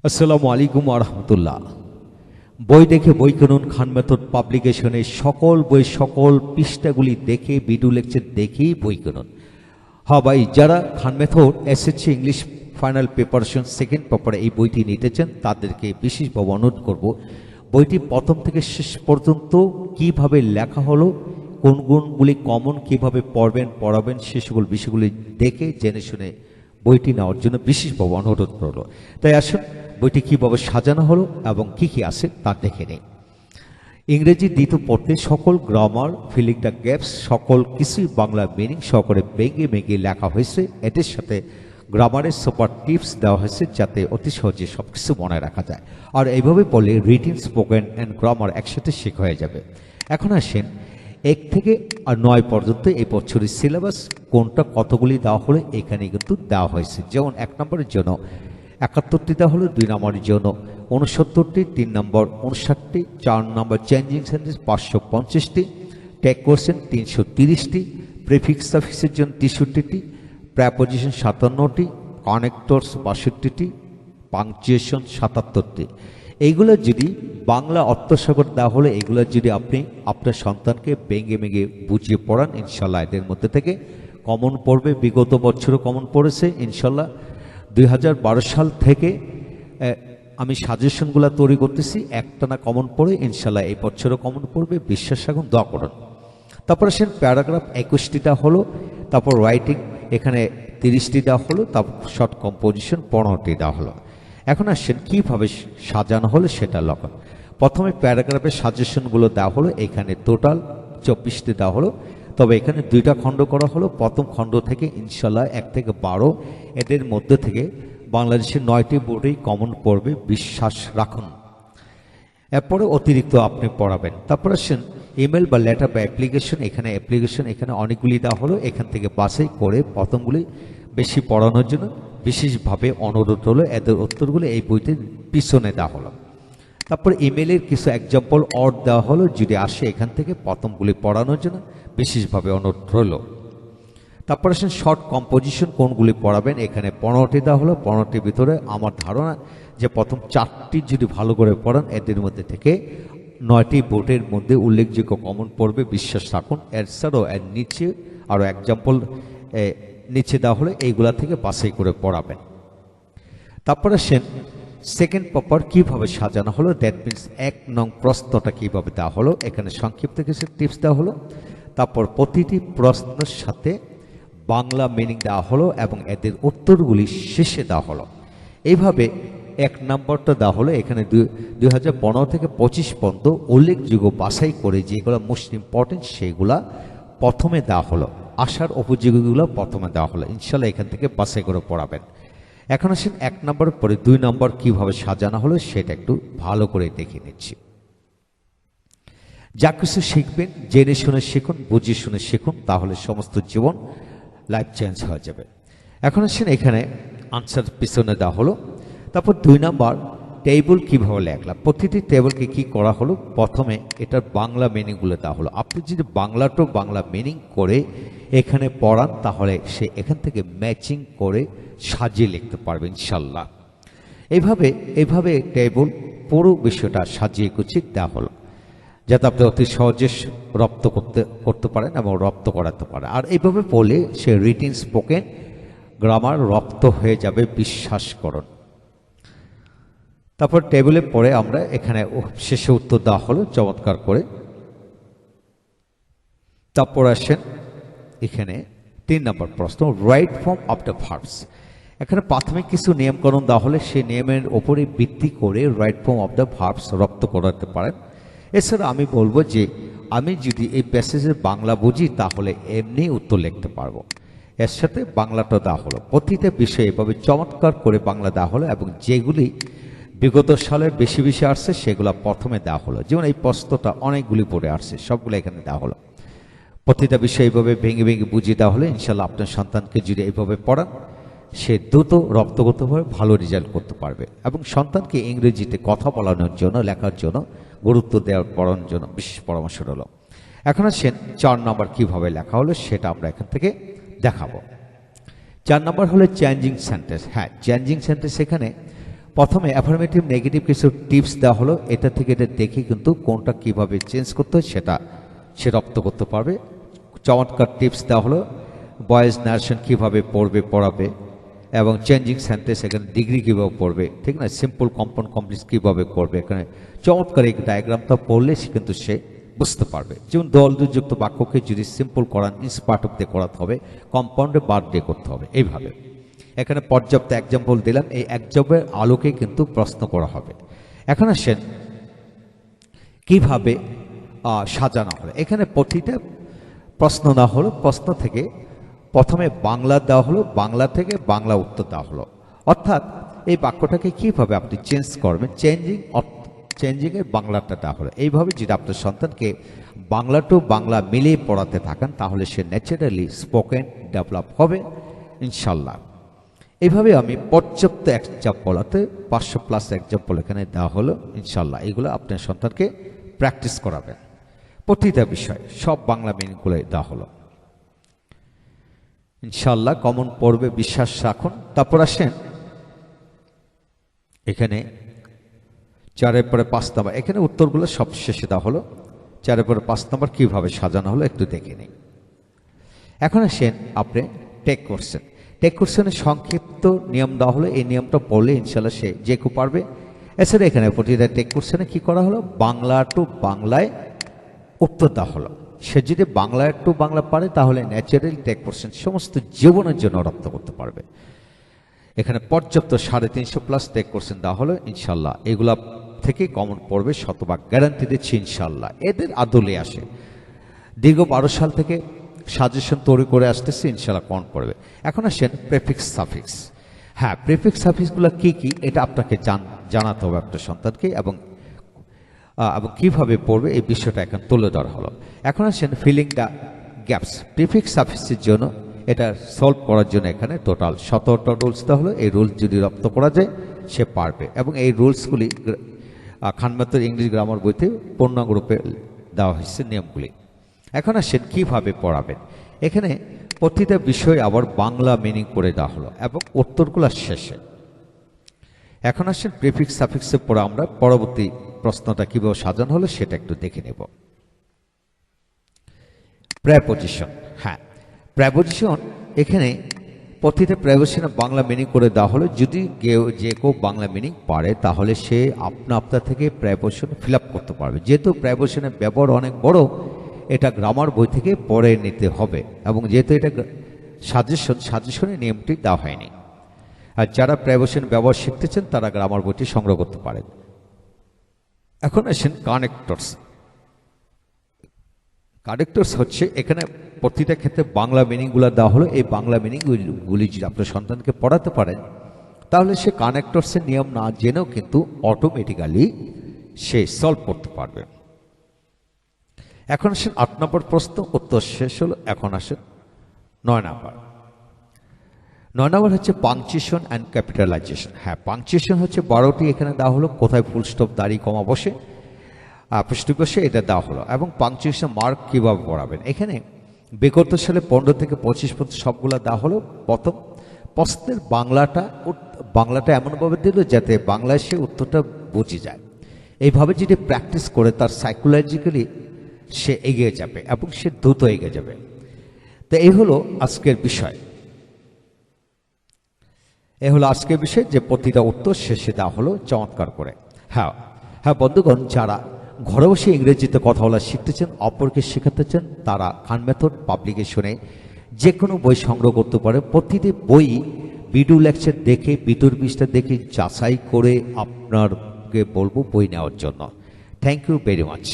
আসসালামু আলাইকুম আরহামতুল্লাহ। বই দেখে বই কিনুন খান মেথড পাবলিকেশনের সকল বই সকল পৃষ্ঠাগুলি দেখে ভিডিও লেকচার দেখেই বই কিনুন। হ্যাঁ ভাই, যারা Khan method SSC English final preparation second পেপারে এই বইটি নিতে চান তাদেরকে বিশেষভাবে অনুরোধ করব, বইটি প্রথম থেকে শেষ পর্যন্ত কিভাবে লেখা হলো, কোন গুণগুলি কমন, কিভাবে পড়াবেন সে সকল বিষয়গুলি দেখে জেনে শুনে বইটি নেওয়ার জন্য বিশেষভাবে অনুরোধ করল। তাই আসুন বইটি কীভাবে সাজানো হলো এবং কি কি আছে তা দেখে নেই। ইংরেজি দ্বিতীয় পড়তে সকল গ্রামার, ফিলিং দ্য গ্যাপস সকল কিছুই বাংলা মিনিং সহকারে ভেঙে ভেঙে লেখা হয়েছে। এটির সাথে গ্রামারের সুপার টিপস দেওয়া হয়েছে যাতে অতি সহজে সব কিছু মনে রাখা যায়। আর এইভাবে পড়লে রিটিন, স্পোকেন অ্যান্ড গ্রামার একসাথে শেখা হয়ে যাবে। এখন আসেন 1 থেকে 9 পর্যন্ত এই বছরের সিলেবাস কোনটা কতগুলি দেওয়া হলো এখানে কিন্তু দেওয়া হয়েছে। যেমন 1 নম্বরের জন্য 71টি দেওয়া হলো, 2 নম্বরের জন্য 69টি, 3 নম্বর 59টি, 4 নম্বর চেঞ্জিং সেন্টেন্স 550টি, ট্যাগ কোশ্চেন 330টি, প্রিফিক্স সাফিক্সের জন্য 63টি, প্রেপোজিশন 57টি, কানেক্টরস 62টি, পাংচুয়েশন 77টি। এইগুলো যদি বাংলা অর্থসাগর দেওয়া হলে এগুলো যদি আপনি আপনার সন্তানকে ভেঙে ভেঙে বুঝিয়ে পড়ান, ইনশাল্লাহ এদের মধ্যে থেকে কমন পড়বে। বিগত বছরও কমন পড়েছে ইনশাল্লাহ। 2012 সাল থেকে আমি সাজেশনগুলো তৈরি করতেছি, একটানা কমন পড়ে ইনশাল্লাহ এই বছরও কমন পড়বে। বিশ্বাস রাখুন, দোয়া করুন। তারপরে সে প্যারাগ্রাফ 21টি দেওয়া হলো, তারপর রাইটিং এখানে 30টি দেওয়া হলো, তারপর শর্ট কম্পোজিশন 15টি দেওয়া হলো। এখন আসছেন কীভাবে সাজানো হলো সেটা লক্ষ্য। প্রথমে প্যারাগ্রাফের সাজেশনগুলো দেওয়া হলো, এখানে টোটাল 24টি দেওয়া হলো, তবে এখানে 2টা খণ্ড করা হলো। প্রথম খণ্ড থেকে ইনশাল্লাহ 1 থেকে 12 এদের মধ্যে থেকে বাংলাদেশের 9টি বোর্ডেই কমন পড়বে, বিশ্বাস রাখুন। এরপরে অতিরিক্ত আপনি পড়াবেন। তারপর আসেন ইমেল বা লেটার বা অ্যাপ্লিকেশন, এখানে অনেকগুলি দেওয়া হলো, এখান থেকে বাছাই করে প্রথমগুলি বেশি পড়ানোর জন্য বিশেষভাবে অনুরোধ হলো। এদের উত্তরগুলো এই বইতে পিছনে দেওয়া হলো। তারপর ইমেলের কিছু এক্সাম্পল অর্ড দেওয়া হলো, যদি আসে এখান থেকে প্রথমগুলি পড়ানোর জন্য বিশেষভাবে অনুরোধ হলো। তারপর আসেন শর্ট কম্পোজিশন কোনগুলি পড়াবেন, এখানে 15টি দেওয়া হলো। 15টির ভিতরে আমার ধারণা যে প্রথম 4টি যদি ভালো করে পড়ান এদের মধ্যে থেকে 9টি বোর্ডের মধ্যে উল্লেখযোগ্য কমন পড়বে, বিশ্বাস রাখুন। এছাড়াও এর নিচে আরও এক্সাম্পল নিচে দেওয়া হলে এইগুলা থেকে বাছাই করে পড়াবেন। তারপর আসেন সেকেন্ড পেপার কীভাবে সাজানো হলো, দ্যাট মিনস 1 নং প্রশ্নটা কীভাবে দেওয়া হলো, এখানে সংক্ষিপ্ত কিছু টিপস দেওয়া হলো। তারপর প্রতিটি প্রশ্নের সাথে বাংলা মিনিং দেওয়া হলো এবং এদের উত্তরগুলি শেষে দেওয়া হলো। এইভাবে 1 নম্বরটা দেওয়া হলো, এখানে 2015 থেকে 25 পর্যন্ত উল্লেখযোগ্য বাছাই করে যেগুলো মোস্ট ইম্পর্টেন্ট সেইগুলা প্রথমে দেওয়া হলো, আসার উপযোগীগুলো প্রথমে দেওয়া হলো। ইনশাল্লাহ এখান থেকে বাছাই করে পড়াবেন। এখন আসেন 1 নম্বরের পরে 2 নম্বর কীভাবে সাজানো হলো সেটা একটু ভালো করে দেখে নিচ্ছি। যা কিছু শিখবেন জেনে শুনে শিখুন, বুঝে শুনে শিখুন, তাহলে সমস্ত জীবন লাইফ চেঞ্জ হয়ে যাবে। এখন আসেন এখানে আনসার পিছনে দেওয়া হলো। তারপর 2 নম্বর টেবিল কীভাবে লেখলাম, প্রতিটি টেবিলকে কী করা হলো, প্রথমে এটার বাংলা মিনিংগুলো দেওয়া হলো। আপনি যদি বাংলা মিনিং করে এখানে পড়ান তাহলে সে এখান থেকে ম্যাচিং করে সাজিয়ে লিখতে পারবে ইনশাল্লাহ। এইভাবে টেবিল পুরো বিষয়টা সাজিয়ে গুছিয়ে দেওয়া হলো যাতে আপনি অতি সহজে রপ্ত করতে পারেন এবং রপ্ত করাতে পারেন। আর এইভাবে পড়লে সে রিটিন, স্পোকেন, গ্রামার রপ্ত হয়ে যাবে, বিশ্বাস করুন। তারপর টেবিলে পড়ে আমরা এখানে শেষে উত্তর দেওয়া হলো চমৎকার করে। তারপর আসেন এখানে 3 নম্বর প্রশ্ন, right form of the verbs. এখানে প্রাথমিক কিছু নিয়মকরণ দেওয়া হলে সেই নিয়মের ওপরে ভিত্তি করে right form of the verbs রপ্ত করাতে পারেন। এছাড়া আমি বলবো যে আমি যদি এই প্যাসেজের বাংলা বুঝি তাহলে এমনি উত্তর লিখতে পারবো। এর সাথে বাংলাটা দেওয়া হলো, প্রতিটা বিষয়ে এভাবে চমৎকার করে বাংলা দেওয়া হলো এবং যেগুলি বিগত সালের বেশি বেশি আসছে সেগুলো প্রথমে দেওয়া হলো। যেমন এই প্রশ্নটা অনেকগুলি পড়ে আসছে, সবগুলো এখানে দেওয়া হলো। প্রতিটা বিষয় এইভাবে ভেঙে ভেঙে বুঝিয়ে দেওয়া হলে ইনশাল্লাহ আপনার সন্তানকে যদি এইভাবে পড়ান সে দ্রুত রপ্তগতভাবে ভালো রেজাল্ট করতে পারবে। এবং সন্তানকে ইংরেজিতে কথা বলানোর জন্য, লেখার জন্য গুরুত্ব দেওয়ার পড়ানোর জন্য বিশেষ পরামর্শ হলো। এখন আসেন 4 নম্বর কীভাবে লেখা হলো সেটা আমরা এখান থেকে দেখাবো। 4 নম্বর হলো চেঞ্জিং সেন্টেন্স। হ্যাঁ, চেঞ্জিং সেন্টেন্স এখানে প্রথমে অ্যাফার্মেটিভ নেগেটিভ কিছু টিপস দেওয়া হলো, এটা থেকে এটা দেখে কিন্তু কোনটা কিভাবে চেঞ্জ করতে হয় সে রপ্ত করতে পারবে। চমৎকার টিপস দেওয়া হলো, ভয়েস ন্যারেশন কীভাবে পড়াবে এবং চেঞ্জিং সেন্টেন্স এখানে ডিগ্রি কীভাবে পড়বে, ঠিক না, সিম্পল কম্পাউন্ড কমপ্লেক্স কীভাবে করবে, এখানে চমৎকার এই ডায়াগ্রামটা পড়লে কিন্তু সে বুঝতে পারবে। যেমন দলযুক্ত বাক্যকে যদি সিম্পল করান ইন্সপার্ট অফ দিয়ে করাতে হবে, কম্পাউন্ডে বাদ দিয়ে করতে হবে। এইভাবে এখানে পর্যাপ্ত এক্সাম্পল দিলাম, এই এক্সাম্পলের আলোকে কিন্তু প্রশ্ন করা হবে। এখন আসেন কিভাবে সাজানো হবে। এখানে প্রতিটা প্রশ্ন না হলো, প্রশ্ন থেকে প্রথমে বাংলা দেওয়া হলো, বাংলা থেকে বাংলা উত্তর দেওয়া হলো। অর্থাৎ এই বাক্যটাকে কিভাবে আপনি চেঞ্জ করবেন, চেঞ্জিংয়ের বাংলাটা দেওয়া হলো। এইভাবে যদি আপনার সন্তানকে বাংলা টু বাংলা মিলিয়ে পড়াতে থাকেন তাহলে সে ন্যাচারালি স্পোকেন ডেভেলপ হবে ইনশাল্লাহ। এইভাবে আমি পর্যাপ্ত এক্সাম্পলতে 500+ এক্সাম্পল এখানে দেওয়া হলো ইনশাল্লাহ। এগুলো আপনার সন্তানকে প্র্যাকটিস করাবেন। প্রতিটা বিষয় সব বাংলা মিনিংগুলো দেওয়া হলো ইনশাল্লাহ, কমন পড়বে বিশ্বাস রাখুন। তারপর আসেন এখানে 4-এর পরে 5 নম্বর, এখানে উত্তরগুলো সব শেষে দেওয়া হলো। 4-এর পরে 5 নম্বর কীভাবে সাজানো হলো একটু দেখে নিই। এখন আসেন আপনি টেক কোশ্চেনের সংক্ষিপ্ত নিয়ম দেওয়া হলো। এই নিয়মটা পড়লে ইনশাল্লাহ সে যে কেউ পারবে। এছাড়া এখানে প্রতিটা টেক কোশ্চেনে কী করা হলো, বাংলা টু বাংলায় উত্তর দেওয়া হলো। সে যদি বাংলা টু বাংলা পারে তাহলে ন্যাচারালি টেক কোশ্চেন সমস্ত জীবনের জন্য রপ্ত করতে পারবে। এখানে পর্যাপ্ত 350+ টেক কোশ্চেন দেওয়া হলো ইনশাল্লাহ। এগুলা থেকে কমন পড়বে, শতভাগ গ্যারান্টি দিচ্ছি ইনশাল্লাহ। এদের আদলে আসে দীর্ঘ 12 সাল থেকে সাজেশন তৈরি করে আসতেছে, ইনশাল্লাহ কমন পড়বে। এখন আসেন প্রেফিক্স সাফিক্স। হ্যাঁ, প্রেফিক্স সাফিক্সগুলো কী কী এটা আপনাকে জানাতে হবে আপনার সন্তানকে, এবং কীভাবে পড়বে এই বিষয়টা এখন তুলে ধরা হলো। এখন আসেন ফিলিং দ্য গ্যাপস। প্রিফিক্স সাফিক্সের জন্য এটা সলভ করার জন্য এখানে টোটাল 17টা রুলস দেওয়া হলো। এই রুলস যদি রপ্ত করা যায় সে পারবে, এবং এই রুলসগুলি খান মেথড ইংলিশ গ্রামার বইতে পূর্ণাঙ্গ রূপে দেওয়া হয়েছে নিয়মগুলি। এখন আসেন কীভাবে পড়াবেন। এখানে প্রতিটা বিষয় আবার বাংলা মিনিং করে দেওয়া হলো এবং উত্তরগুলো শেষে। এখন আসেন প্রিফিক্স সাফিক্সের পরে আমরা পরবর্তী প্রশ্নটা কীভাবে সাজানো হলো সেটা একটু দেখে নেব। প্রেপোজিশন। হ্যাঁ, প্রেপোজিশন এখানে প্রতিটা প্রেপোজিশনে বাংলা মিনিং করে দেওয়া হলো। যদি যে কেউ বাংলা মিনিং পারে তাহলে সে আপনার থেকে প্রেপোজিশন ফিল আপ করতে পারবে। যেহেতু প্রেপোজিশনের ব্যবহার অনেক বড়, এটা গ্রামার বই থেকে পড়ে নিতে হবে, এবং যেহেতু এটা সাজেশনের নিয়মটি দেওয়া হয়নি। আর যারা প্রেপোজিশন ব্যবহার শিখতেছেন তারা গ্রামার বইটি সংগ্রহ করতে পারেন। এখন আসেন কানেক্টরস হচ্ছে এখানে প্রতিটা ক্ষেত্রে বাংলা মিনিংগুলো দেওয়া হলো। এই বাংলা মিনিংগুলি যদি আপনার সন্তানকে পড়াতে পারেন তাহলে সে কানেক্টরসের নিয়ম না জেনেও কিন্তু অটোমেটিক্যালি সে সলভ করতে পারবে। এখন আসেন 8 নম্বর প্রশ্ন, উত্তর শেষ হলো। এখন আসেন 9 নম্বর। 9 নম্বর হচ্ছে পাংচুয়েশন অ্যান্ড ক্যাপিটালাইজেশন। হ্যাঁ, পাংচুয়েশন হচ্ছে 12টি এখানে দেওয়া হলো, কোথায় ফুল স্টপ দাঁড়ি কমা বসে পৃষ্ঠে বসে এটা দেওয়া হলো, এবং পাংচুয়েশন মার্ক কীভাবে পড়াবেন। এখানে বিগত সালে 15 থেকে 25 পর্যন্ত সবগুলো দেওয়া হলো। প্রথম প্রশ্নের বাংলাটা এমনভাবে দিল যাতে বাংলায় সে উত্তরটা বুঝে যায়। এইভাবে যদি প্র্যাকটিস করে তার সাইকোলজিক্যালি সে এগিয়ে যাবে এবং সে দ্রুত এগিয়ে যাবে। তো এই হলো আজকের বিষয়। যে প্রতিটা উত্তর শেষে দেওয়া হলো চমৎকার করে। হ্যাঁ বন্ধুগণ, যারা ঘরে বসে ইংরেজিতে কথা বলা শিখতেছেন, অপরকে শেখাতে চান, তারা খান মেথড পাবলিকেশনে যে কোনো বই সংগ্রহ করতে পারে। প্রতিটি বই ভিডিও লেকচার দেখে, বিতর পৃষ্ঠা দেখে যাচাই করে আপনাকে বলবো বই নেওয়ার জন্য। Thank you very much.